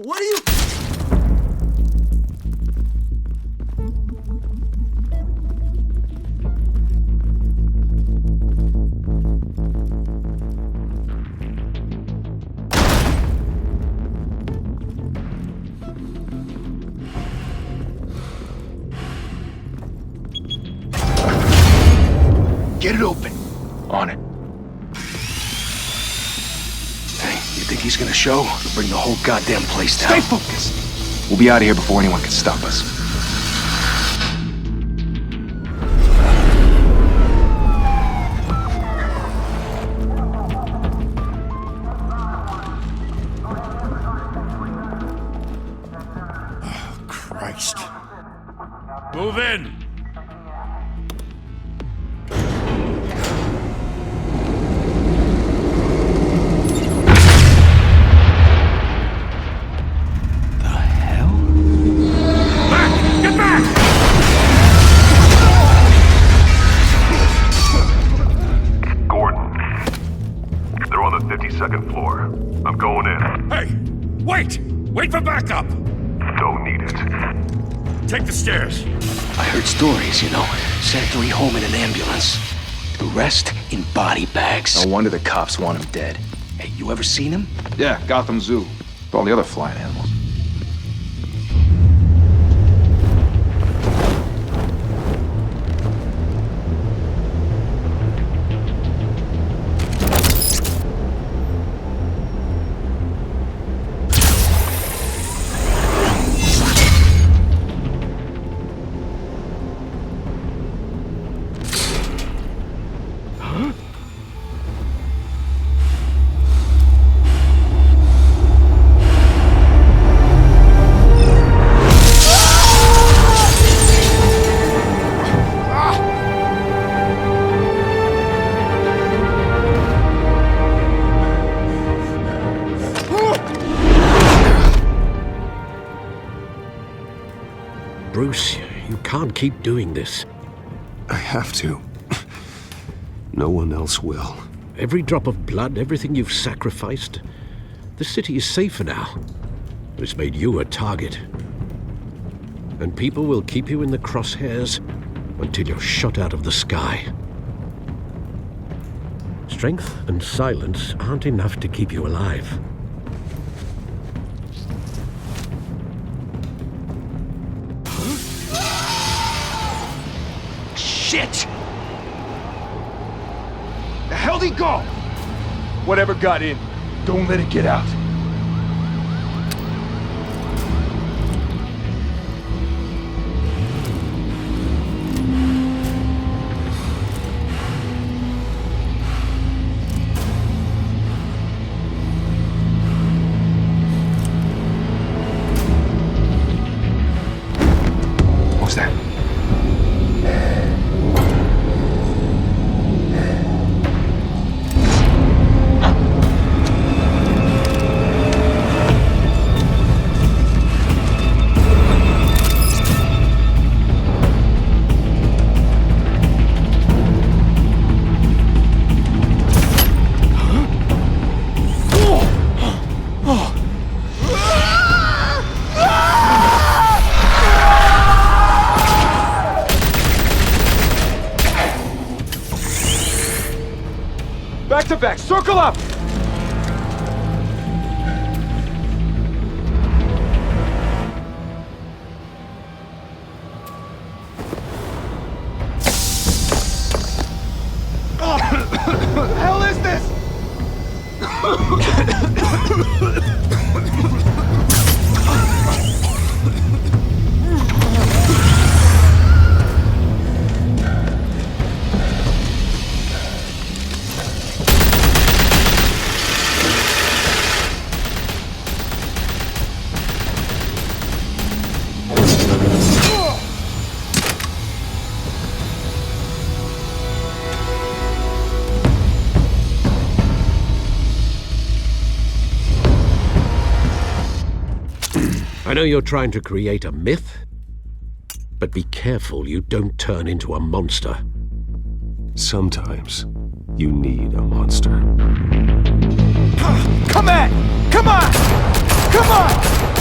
What are you... Get it open. On it. Hey, you think he's gonna show? Or bring the whole goddamn place down? Stay focused. We'll be out of here before anyone can stop us. Oh, Christ. Move in! Second floor. I'm going in. Hey! Wait! Wait for backup! Don't need it. Take the stairs. I heard stories, you know. Sent 3 home in an ambulance. The rest in body bags. No wonder the cops want him dead. Hey, you ever seen him? Yeah, Gotham Zoo. With all the other flying animals. Bruce, you can't keep doing this. I have to. No one else will. Every drop of blood, everything you've sacrificed. The city is safer now. But it's made you a target. And people will keep you in the crosshairs until you're shot out of the sky. Strength and silence aren't enough to keep you alive. Shit! The hell'd he go? Whatever got in, don't let it get out. What's that? Back to back, circle up! What the hell is this? I know you're trying to create a myth, but be careful you don't turn into a monster. Sometimes you need a monster. Come on! Come on! Come on!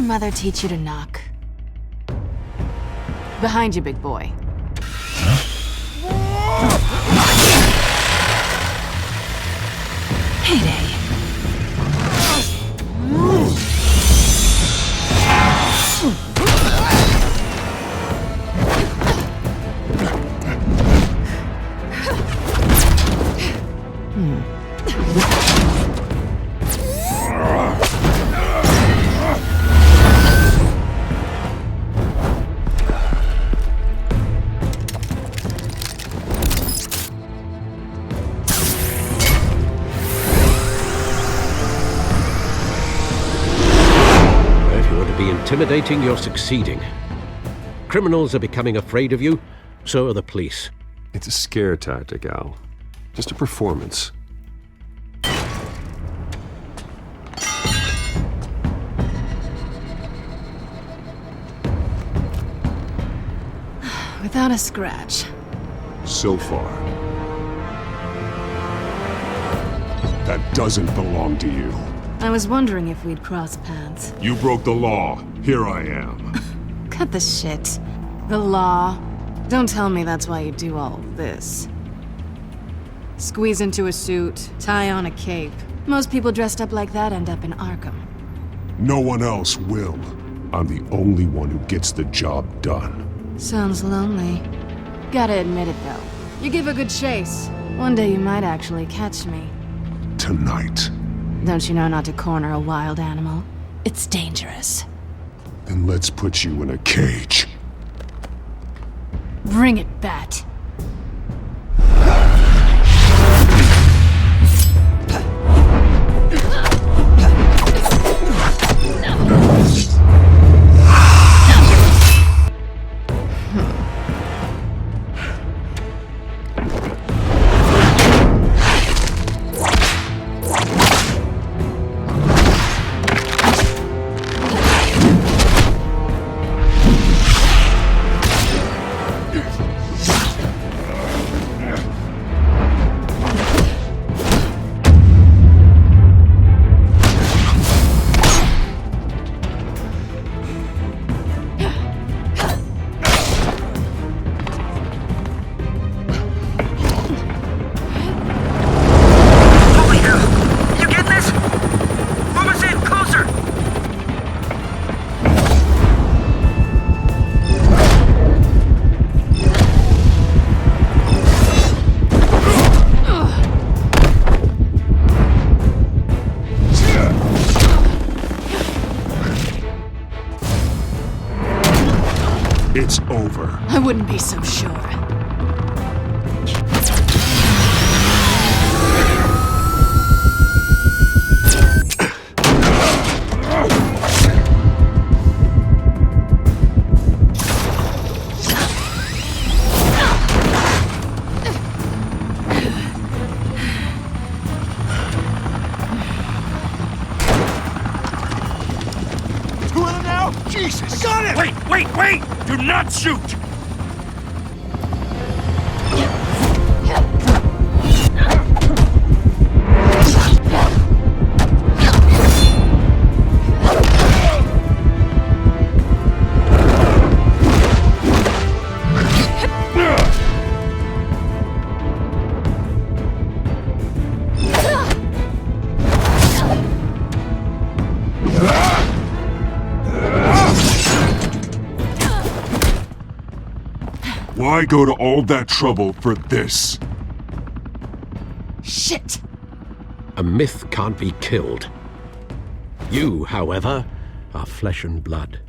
mother teach you to knock? Behind you, big boy. Heyday. Intimidating, you're succeeding. Criminals are becoming afraid of you, so are the police. It's a scare tactic, Al. Just a performance. Without a scratch. So far. That doesn't belong to you. I was wondering if we'd cross paths. You broke the law. Here I am. Cut the shit. The law. Don't tell me that's why you do all of this. Squeeze into a suit, tie on a cape. Most people dressed up like that end up in Arkham. No one else will. I'm the only one who gets the job done. Sounds lonely. Gotta admit it, though. You give a good chase. One day you might actually catch me. Tonight. Don't you know not to corner a wild animal? It's dangerous. Then let's put you in a cage. Bring it, Bat. It's over. I wouldn't be so sure. Jesus! Got it! Wait! Do not shoot! Why go to all that trouble for this? Shit! A myth can't be killed. You, however, are flesh and blood.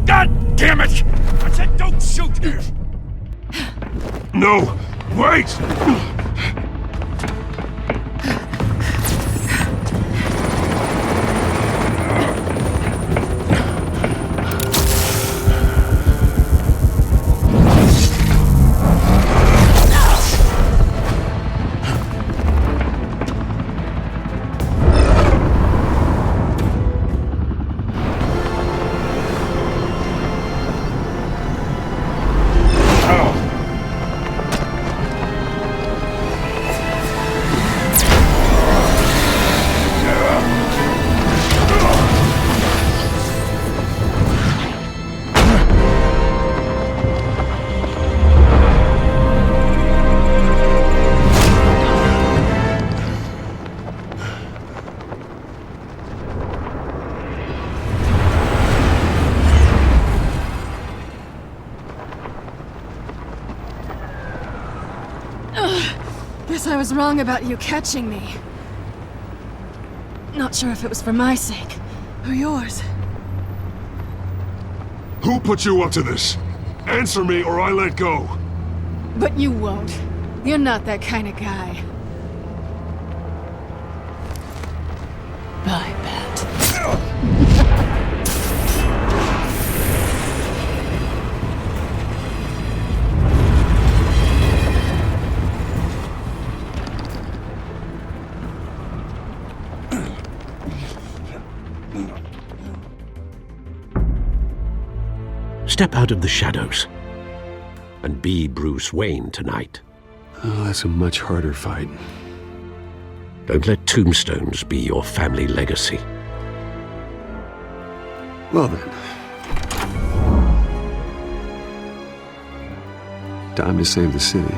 God damn it! I said don't shoot! No! Wait! guess I was wrong about you catching me. Not sure if it was for my sake, or yours. Who put you up to this? Answer me or I let go. But you won't. You're not that kind of guy. Bye, Pat. Step out of the shadows and be Bruce Wayne tonight. Oh, that's a much harder fight. Don't let tombstones be your family legacy. Well then. Time to save the city.